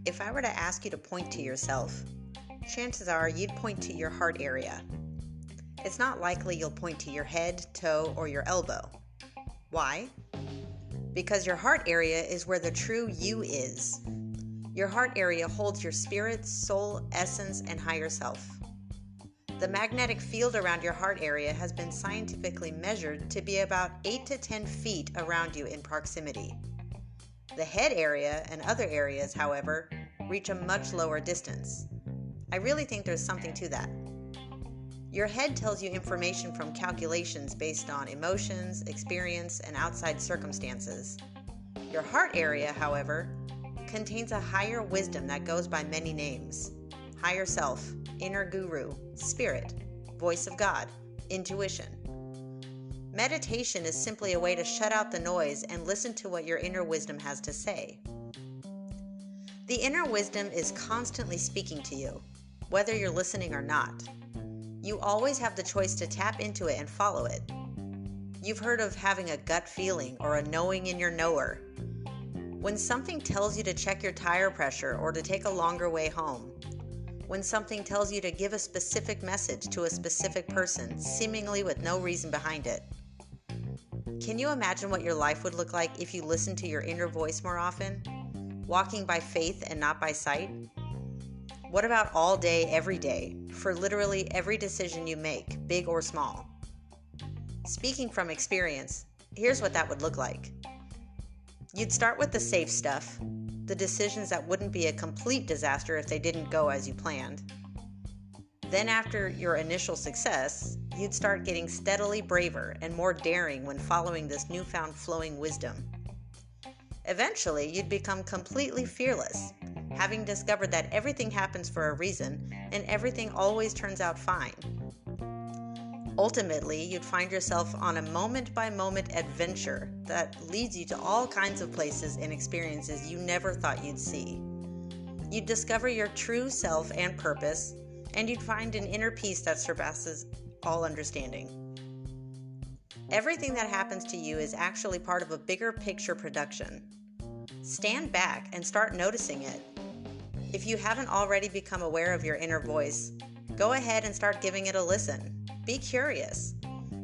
If I were to ask you to point to yourself, chances are you'd point to your heart area. It's not likely you'll point to your head, toe, or your elbow. Why? Because your heart area is where the true you is. Your heart area holds your spirit, soul, essence, and higher self. The magnetic field around your heart area has been scientifically measured to be about 8 to 10 feet around you in proximity. The head area and other areas, however, reach a much lower distance. I really think there's something to that. Your head tells you information from calculations based on emotions, experience, and outside circumstances. Your heart area, however, contains a higher wisdom that goes by many names: higher self, inner guru, spirit, voice of God, intuition. Meditation is simply a way to shut out the noise and listen to what your inner wisdom has to say. The inner wisdom is constantly speaking to you, whether you're listening or not. You always have the choice to tap into it and follow it. You've heard of having a gut feeling or a knowing in your knower. When something tells you to check your tire pressure or to take a longer way home. When something tells you to give a specific message to a specific person, seemingly with no reason behind it. Can you imagine what your life would look like if you listened to your inner voice more often? Walking by faith and not by sight? What about all day, every day, for literally every decision you make, big or small? Speaking from experience, here's what that would look like. You'd start with the safe stuff, the decisions that wouldn't be a complete disaster if they didn't go as you planned. Then after your initial success, you'd start getting steadily braver and more daring when following this newfound flowing wisdom. Eventually, you'd become completely fearless, having discovered that everything happens for a reason and everything always turns out fine. Ultimately, you'd find yourself on a moment-by-moment adventure that leads you to all kinds of places and experiences you never thought you'd see. You'd discover your true self and purpose, and you'd find an inner peace that surpasses all understanding. Everything that happens to you is actually part of a bigger picture production. Stand back and start noticing it. If you haven't already become aware of your inner voice, go ahead and start giving it a listen. Be curious,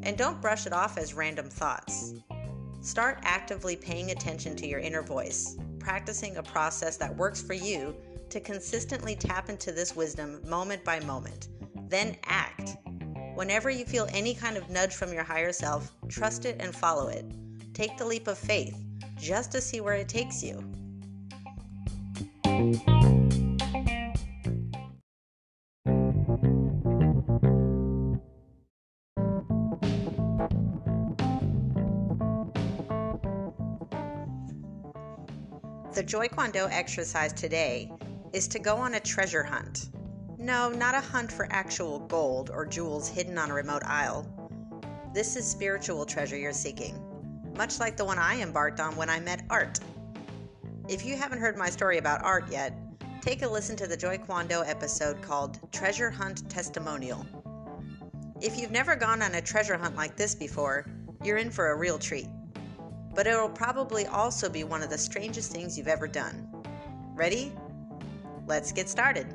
and don't brush it off as random thoughts. Start actively paying attention to your inner voice, practicing a process that works for you to consistently tap into this wisdom moment by moment. Then act. Whenever you feel any kind of nudge from your higher self, trust it and follow it. Take the leap of faith, just to see where it takes you. The JOYkwondo exercise today is to go on a treasure hunt. No, not a hunt for actual gold or jewels hidden on a remote isle. This is spiritual treasure you're seeking, much like the one I embarked on when I met Art. If you haven't heard my story about Art yet, take a listen to the JOYkwondo episode called Treasure Hunt Testimonial. If you've never gone on a treasure hunt like this before, you're in for a real treat. But it'll probably also be one of the strangest things you've ever done. Ready? Let's get started.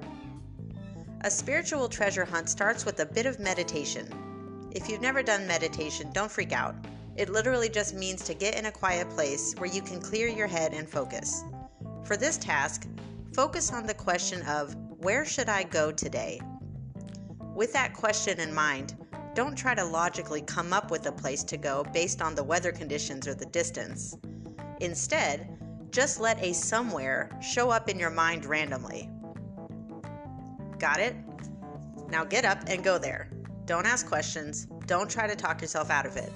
A spiritual treasure hunt starts with a bit of meditation. If you've never done meditation, don't freak out. It literally just means to get in a quiet place where you can clear your head and focus. For this task, focus on the question of, where should I go today? With that question in mind, don't try to logically come up with a place to go based on the weather conditions or the distance. Instead, just let a somewhere show up in your mind randomly. Got it? Now get up and go there. Don't ask questions. Don't try to talk yourself out of it.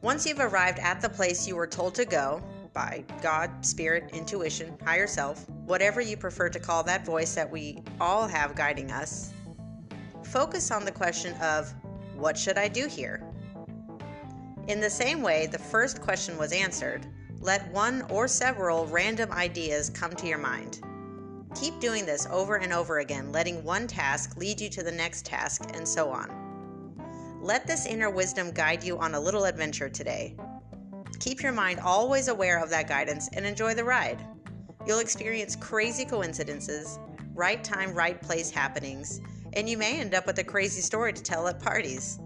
Once you've arrived at the place you were told to go, by God, spirit, intuition, higher self, whatever you prefer to call that voice that we all have guiding us, focus on the question of, what should I do here? In the same way the first question was answered, let one or several random ideas come to your mind. Keep doing this over and over again, letting one task lead you to the next task, and so on. Let this inner wisdom guide you on a little adventure today. Keep your mind always aware of that guidance and enjoy the ride. You'll experience crazy coincidences, right time, right place happenings, and you may end up with a crazy story to tell at parties.